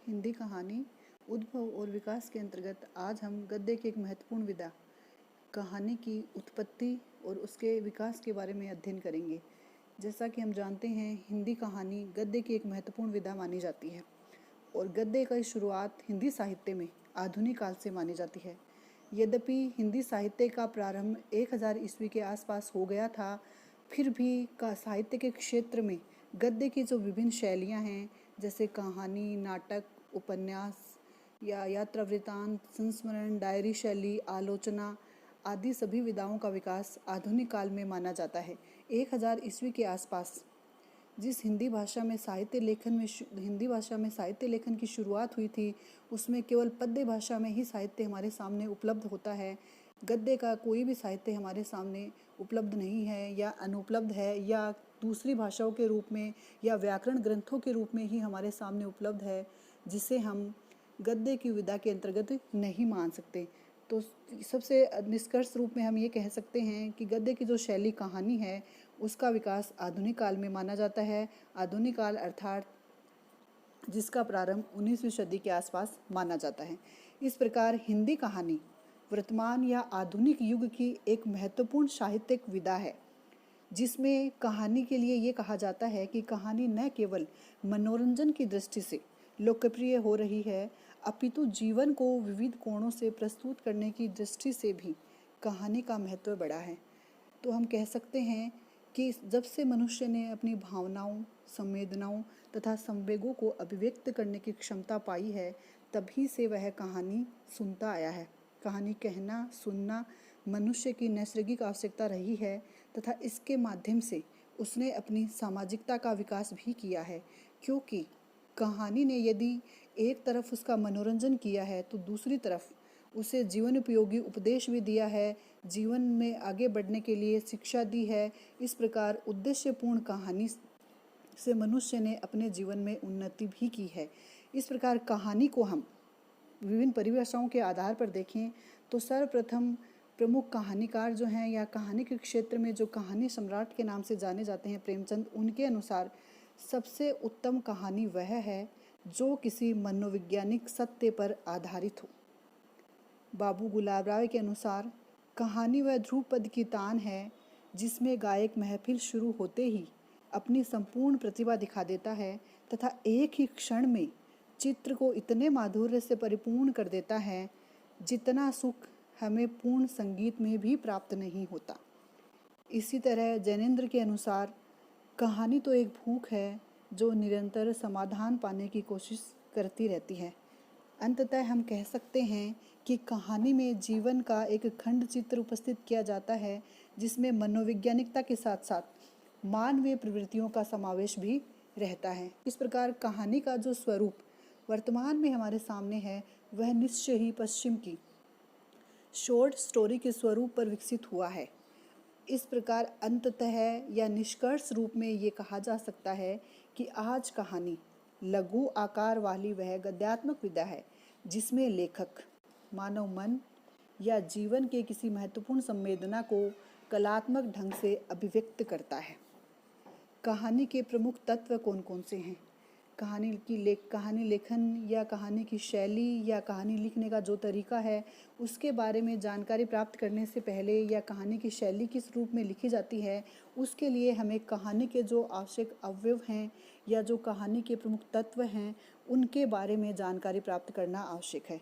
हिंदी कहानी उद्भव और विकास के अंतर्गत आज हम गद्य की एक महत्वपूर्ण विधा कहानी की उत्पत्ति और उसके विकास के बारे में अध्ययन करेंगे। जैसा कि हम जानते हैं, हिंदी कहानी गद्य की एक महत्वपूर्ण विधा मानी जाती है और गद्य की शुरुआत हिंदी साहित्य में आधुनिक काल से मानी जाती है। यद्यपि हिंदी साहित्य का प्रारंभ 1000 ईस्वी के आसपास हो गया था, फिर भी साहित्य के क्षेत्र में गद्य की जो विभिन्न शैलियाँ हैं, जैसे कहानी, नाटक, उपन्यास या यात्रा वृत्तांत, संस्मरण, डायरी शैली, आलोचना आदि सभी विधाओं का विकास आधुनिक काल में माना जाता है। 1000 ईस्वी के आसपास जिस हिंदी भाषा में साहित्य लेखन की शुरुआत हुई थी, उसमें केवल पद्य भाषा में ही साहित्य हमारे सामने उपलब्ध होता है। गद्य का कोई भी साहित्य हमारे सामने उपलब्ध नहीं है या अनुपलब्ध है, या दूसरी भाषाओं के रूप में या व्याकरण ग्रंथों के रूप में ही हमारे सामने उपलब्ध है, जिसे हम गद्य की विधा के अंतर्गत नहीं मान सकते। तो सबसे निष्कर्ष रूप में हम ये कह सकते हैं कि गद्य की जो शैली कहानी है, उसका विकास आधुनिक काल में माना जाता है। आधुनिक काल अर्थात जिसका प्रारंभ 19वीं सदी के आसपास माना जाता है। इस प्रकार हिंदी कहानी वर्तमान या आधुनिक युग की एक महत्वपूर्ण साहित्यिक विधा है, जिसमें कहानी के लिए ये कहा जाता है कि कहानी न केवल मनोरंजन की दृष्टि से लोकप्रिय हो रही है, अपितु जीवन को विविध कोणों से प्रस्तुत करने की दृष्टि से भी कहानी का महत्व बढ़ा है। तो हम कह सकते हैं कि जब से मनुष्य ने अपनी भावनाओं, संवेदनाओं तथा संवेगों को अभिव्यक्त करने की क्षमता पाई है, तभी से वह कहानी सुनता आया है। कहानी कहना, सुनना मनुष्य की नैसर्गिक आवश्यकता रही है तथा इसके माध्यम से उसने अपनी सामाजिकता का विकास भी किया है, क्योंकि कहानी ने यदि एक तरफ उसका मनोरंजन किया है तो दूसरी तरफ उसे जीवन उपयोगी उपदेश भी दिया है, जीवन में आगे बढ़ने के लिए शिक्षा दी है। इस प्रकार उद्देश्यपूर्ण कहानी से मनुष्य ने अपने जीवन में उन्नति भी की है। इस प्रकार कहानी को हम विभिन्न परिभाषाओं के आधार पर देखें तो सर्वप्रथम प्रमुख कहानीकार जो हैं या कहानी के क्षेत्र में जो कहानी सम्राट के नाम से जाने जाते हैं, प्रेमचंद, उनके अनुसार सबसे उत्तम कहानी वह है जो किसी मनोवैज्ञानिक सत्य पर आधारित हो। बाबू गुलाब राय के अनुसार कहानी वह ध्रुपद की तान है जिसमें गायक महफिल शुरू होते ही अपनी संपूर्ण प्रतिभा दिखा देता है तथा एक ही क्षण में चित्र को इतने माधुर्य से परिपूर्ण कर देता है जितना सुख हमें पूर्ण संगीत में भी प्राप्त नहीं होता। इसी तरह जैनेन्द्र के अनुसार कहानी तो एक भूख है जो निरंतर समाधान पाने की कोशिश करती रहती है। अंततः हम कह सकते हैं कि कहानी में जीवन का एक खंड चित्र उपस्थित किया जाता है, जिसमें मनोवैज्ञानिकता के साथ साथ मानवीय प्रवृत्तियों का समावेश भी रहता है। इस प्रकार कहानी का जो स्वरूप वर्तमान में हमारे सामने है, वह निश्चय ही पश्चिम की शॉर्ट स्टोरी के स्वरूप पर विकसित हुआ है। इस प्रकार अंततः या निष्कर्ष रूप में ये कहा जा सकता है कि आज कहानी लघु आकार वाली वह गद्यात्मक विधा है जिसमें लेखक मानव मन या जीवन के किसी महत्वपूर्ण संवेदना को कलात्मक ढंग से अभिव्यक्त करता है। कहानी के प्रमुख तत्व कौन कौन से हैं? कहानी लेखन या कहानी की शैली या कहानी लिखने का जो तरीका है, उसके बारे में जानकारी प्राप्त करने से पहले या कहानी की शैली किस रूप में लिखी जाती है, उसके लिए हमें कहानी के जो आवश्यक अवयव हैं या जो कहानी के प्रमुख तत्व हैं, उनके बारे में जानकारी प्राप्त करना आवश्यक है।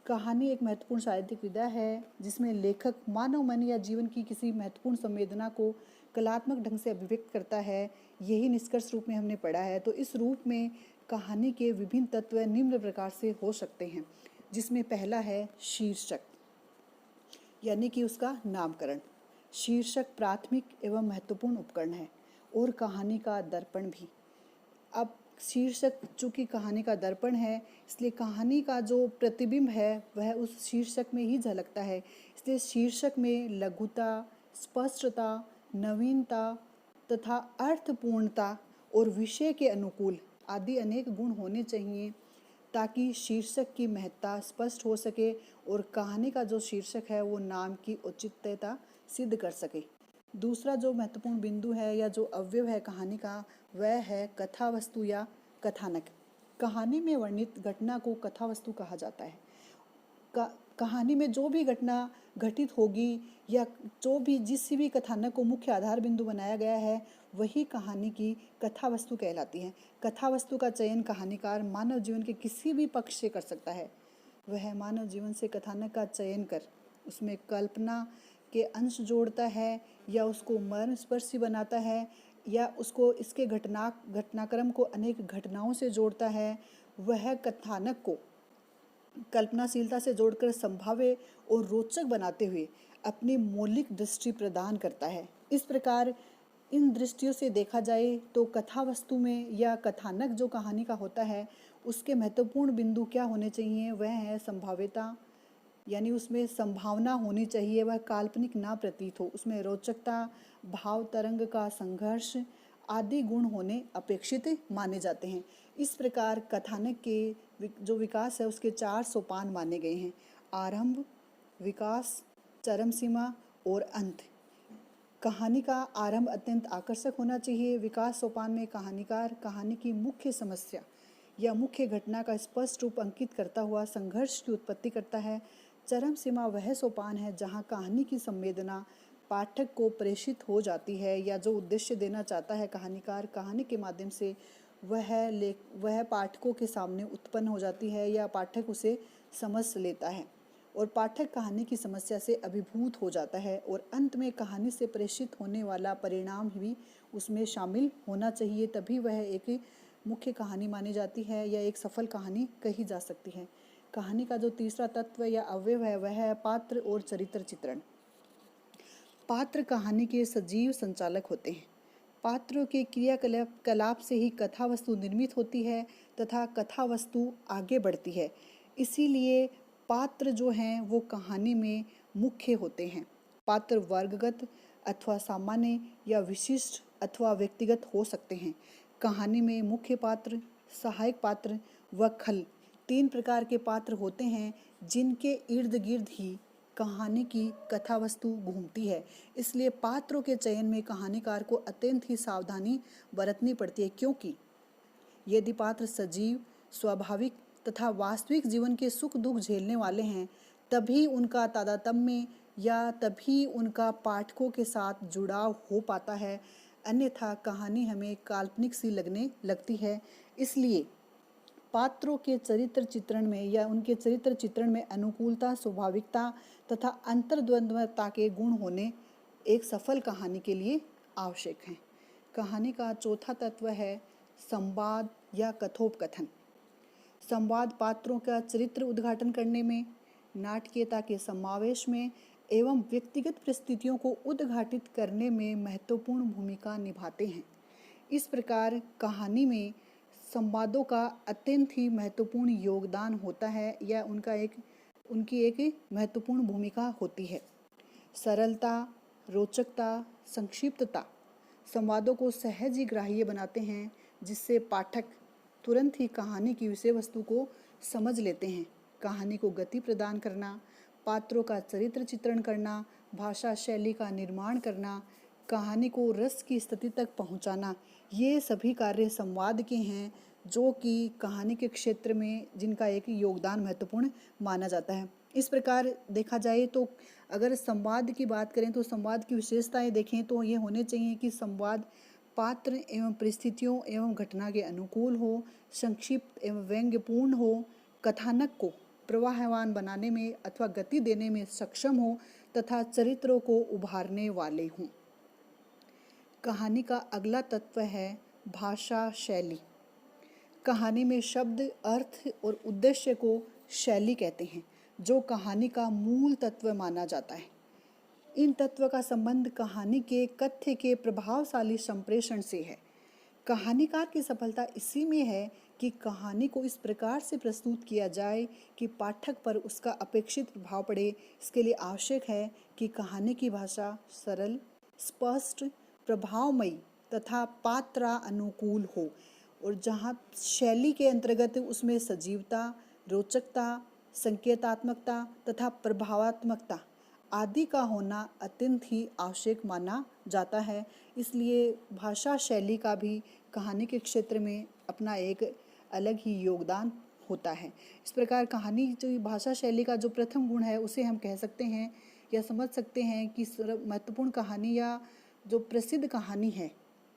कहानी एक महत्वपूर्ण साहित्यिक विधा है जिसमें लेखक मानव मन या जीवन की किसी महत्वपूर्ण संवेदना को कलात्मक ढंग से अभिव्यक्त करता है। यही निष्कर्ष रूप में हमने पढ़ा है। तो इस रूप में कहानी के विभिन्न तत्व निम्न प्रकार से हो सकते हैं, जिसमें पहला है शीर्षक, यानी कि उसका नामकरण। शीर्षक प्राथमिक एवं महत्वपूर्ण उपकरण है और कहानी का दर्पण भी। अब शीर्षक चूँकि कहानी का दर्पण है, इसलिए कहानी का जो प्रतिबिंब है वह उस शीर्षक में ही झलकता है। इसलिए शीर्षक में लघुता, स्पष्टता, नवीनता तथा अर्थपूर्णता और विषय के अनुकूल आदि अनेक गुण होने चाहिए, ताकि शीर्षक की महत्ता स्पष्ट हो सके और कहानी का जो शीर्षक है वो नाम की औचित्यता सिद्ध कर सके। दूसरा जो महत्वपूर्ण बिंदु है या जो अवयव है कहानी का, वह है कथा वस्तु या कथानक। कहानी में वर्णित घटना को कथा वस्तु कहा जाता है। कहानी में जो भी घटना घटित होगी या जो भी जिस भी कथानक को मुख्य आधार बिंदु बनाया गया है वही कहानी की कथा वस्तु कहलाती है। कथा वस्तु का चयन कहानीकार मानव जीवन के किसी भी पक्ष से कर सकता है। वह मानव जीवन से कथानक का चयन कर उसमें कल्पना के अंश जोड़ता है या उसको मर्मस्पर्शी बनाता है या उसको इसके घटनाक्रम को अनेक घटनाओं से जोड़ता है। वह कथानक को कल्पनाशीलता से जोड़कर संभाव्य और रोचक बनाते हुए अपनी मौलिक दृष्टि प्रदान करता है। इस प्रकार इन दृष्टियों से देखा जाए तो कथा वस्तु में या कथानक जो कहानी का होता है उसके महत्वपूर्ण बिंदु क्या होने चाहिए, वह है संभाव्यता, यानी उसमें संभावना होनी चाहिए, वह काल्पनिक ना प्रतीत हो, उसमें रोचकता, भाव तरंग का संघर्ष आदि गुण होने अपेक्षित माने जाते हैं। इस प्रकार कथानक के जो विकास है उसके 4 सोपान माने गए हैं: आरंभ, विकास, चरम सीमा और अंत। कहानी का आरंभ अत्यंत आकर्षक होना चाहिए। विकास सोपान में कहानीकार कहानी की मुख्य समस्या या मुख्य घटना का स्पष्ट रूप अंकित करता हुआ संघर्ष की उत्पत्ति करता है। चरम सीमा वह सोपान है जहाँ कहानी की संवेदना पाठक को प्रेषित हो जाती है या जो उद्देश्य देना चाहता है कहानीकार कहानी के माध्यम से वह पाठकों के सामने उत्पन्न हो जाती है या पाठक उसे समझ लेता है और पाठक कहानी की समस्या से अभिभूत हो जाता है। और अंत में कहानी से प्रेषित होने वाला परिणाम भी उसमें शामिल होना चाहिए, तभी वह एक मुख्य कहानी मानी जाती है या एक सफल कहानी कही जा सकती है। कहानी का जो तीसरा तत्व या अवयव है वह है पात्र और चरित्र चित्रण। पात्र कहानी के सजीव संचालक होते हैं। पात्रों के क्रियाकलाप से ही कथा वस्तु निर्मित होती है तथा कथा वस्तु आगे बढ़ती है। इसीलिए पात्र जो हैं वो कहानी में मुख्य होते हैं। पात्र वर्गगत अथवा सामान्य या विशिष्ट अथवा व्यक्तिगत हो सकते हैं। कहानी में मुख्य पात्र, सहायक पात्र व खल 3 प्रकार के पात्र होते हैं जिनके इर्द गिर्द ही कहानी की कथा वस्तु घूमती है। इसलिए पात्रों के चयन में कहानीकार को अत्यंत ही सावधानी बरतनी पड़ती है, क्योंकि यदि पात्र सजीव, स्वाभाविक तथा वास्तविक जीवन के सुख दुख झेलने वाले हैं तभी उनका तादात्म्य या तभी उनका पाठकों के साथ जुड़ाव हो पाता है, अन्यथा कहानी हमें काल्पनिक सी लगने लगती है। इसलिए पात्रों के चरित्र चित्रण में या उनके चरित्र चित्रण में अनुकूलता, स्वाभाविकता तथा अंतर्द्वंद्वता के गुण होने एक सफल कहानी के लिए आवश्यक हैं। कहानी का चौथा तत्व है संवाद या कथोपकथन। संवाद पात्रों का चरित्र उद्घाटन करने में, नाटकीयता के समावेश में एवं व्यक्तिगत परिस्थितियों को उद्घाटित करने में महत्वपूर्ण भूमिका निभाते हैं। इस प्रकार कहानी में संवादों का अत्यंत ही महत्वपूर्ण योगदान होता है या उनकी एक महत्वपूर्ण भूमिका होती है। सरलता, रोचकता, संक्षिप्तता संवादों को सहज ही ग्राह्य बनाते हैं, जिससे पाठक तुरंत ही कहानी की विषय वस्तु को समझ लेते हैं। कहानी को गति प्रदान करना, पात्रों का चरित्र चित्रण करना, भाषा शैली का निर्माण करना, कहानी को रस की स्थिति तक पहुंचाना, ये सभी कार्य संवाद के हैं जो कि कहानी के क्षेत्र में जिनका एक योगदान महत्वपूर्ण माना जाता है। इस प्रकार देखा जाए तो अगर संवाद की बात करें तो संवाद की विशेषताएं देखें तो ये होने चाहिए कि संवाद पात्र एवं परिस्थितियों एवं घटना के अनुकूल हो, संक्षिप्त एवं व्यंग्यपूर्ण हो, कथानक को प्रवाहवान बनाने में अथवा गति देने में सक्षम हो तथा चरित्रों को उभारने वाले हों। कहानी का अगला तत्व है भाषा शैली। कहानी में शब्द, अर्थ और उद्देश्य को शैली कहते हैं, जो कहानी का मूल तत्व माना जाता है। इन तत्व का संबंध कहानी के कथ्य के प्रभावशाली संप्रेषण से है। कहानीकार की सफलता इसी में है कि कहानी को इस प्रकार से प्रस्तुत किया जाए कि पाठक पर उसका अपेक्षित प्रभाव पड़े। इसके लिए आवश्यक है कि कहानी की भाषा सरल, स्पष्ट, प्रभावमयी तथा पात्रा अनुकूल हो, और जहाँ शैली के अंतर्गत उसमें सजीवता, रोचकता, संकेतात्मकता तथा प्रभावात्मकता आदि का होना अत्यंत ही आवश्यक माना जाता है। इसलिए भाषा शैली का भी कहानी के क्षेत्र में अपना एक अलग ही योगदान होता है। इस प्रकार कहानी जो भाषा शैली का जो प्रथम गुण है उसे हम कह सकते हैं या समझ सकते हैं कि महत्वपूर्ण कहानी या जो प्रसिद्ध कहानी है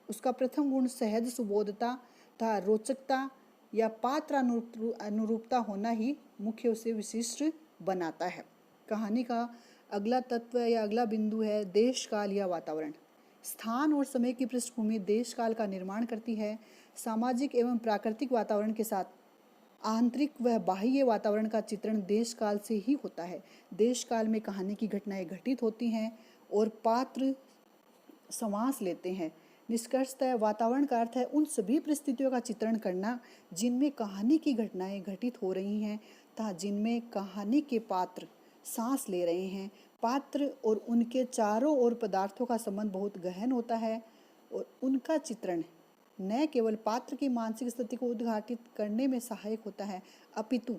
उसका प्रथम गुण सहज सुबोधता तथा रोचकता या पात्र अनुरूपता होना ही मुख्य उसे विशिष्ट बनाता है। कहानी का अगला तत्व या अगला बिंदु है देश काल या वातावरण। स्थान और समय की पृष्ठभूमि देश काल का निर्माण करती है। सामाजिक एवं प्राकृतिक वातावरण के साथ आंतरिक व बाह्य वातावरण का चित्रण देश काल से ही होता है। देश काल में कहानी की घटनाएं घटित होती हैं और पात्र समास लेते हैं। निष्कर्षतः वातावरण का अर्थ है उन सभी परिस्थितियों का चित्रण करना जिनमें कहानी की घटनाएं घटित हो रही हैं तथा जिनमें कहानी के पात्र सांस ले रहे हैं। पात्र और उनके चारों ओर पदार्थों का संबंध बहुत गहन होता है और उनका चित्रण न केवल पात्र की मानसिक स्थिति को उद्घाटित करने में सहायक होता है अपितु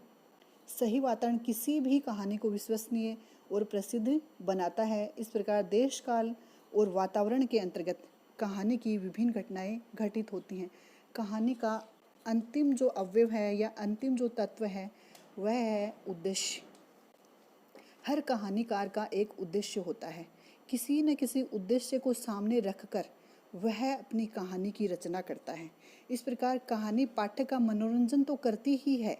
सही वातावरण किसी भी कहानी को विश्वसनीय और प्रसिद्ध बनाता है। इस प्रकार देश काल और वातावरण के अंतर्गत कहानी की विभिन्न घटनाएं घटित होती हैं। कहानी का अंतिम जो अवयव है या अंतिम जो तत्व है वह है उद्देश्य। हर कहानीकार का एक उद्देश्य होता है। किसी न किसी उद्देश्य को सामने रखकर वह अपनी कहानी की रचना करता है। इस प्रकार कहानी पाठक का मनोरंजन तो करती ही है,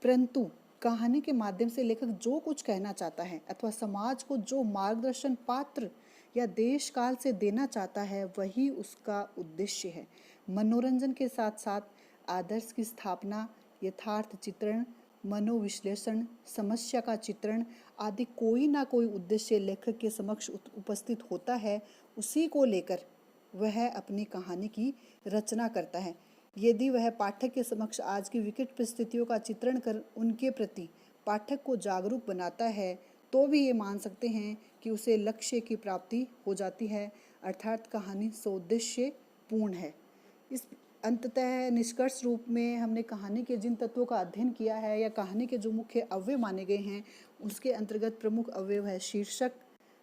परंतु कहानी के माध्यम से लेखक जो कुछ कहना चाहता है अथवा समाज को जो मार्गदर्शन पात्र या देश काल से देना चाहता है वही उसका उद्देश्य है। मनोरंजन के साथ साथ आदर्श की स्थापना, यथार्थ चित्रण, मनोविश्लेषण, समस्या का चित्रण आदि कोई ना कोई उद्देश्य लेखक के समक्ष उपस्थित होता है। उसी को लेकर वह अपनी कहानी की रचना करता है। यदि वह पाठक के समक्ष आज की विकट परिस्थितियों का चित्रण कर उनके प्रति पाठक को जागरूक बनाता है तो भी ये मान सकते हैं कि उसे लक्ष्य की प्राप्ति हो जाती है, अर्थात कहानी सौद्देश्य पूर्ण है। इस अंततः निष्कर्ष रूप में हमने कहानी के जिन तत्वों का अध्ययन किया है या कहानी के जो मुख्य अवयव माने गए हैं उसके अंतर्गत प्रमुख अवयव है शीर्षक,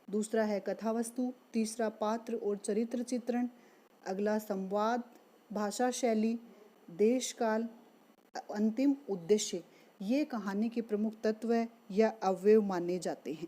दूसरा है कथावस्तु, तीसरा पात्र और चरित्र चित्रण, अगला संवाद, भाषा शैली, देश काल, अंतिम उद्देश्य। ये कहानी के प्रमुख तत्व या अवयव माने जाते हैं।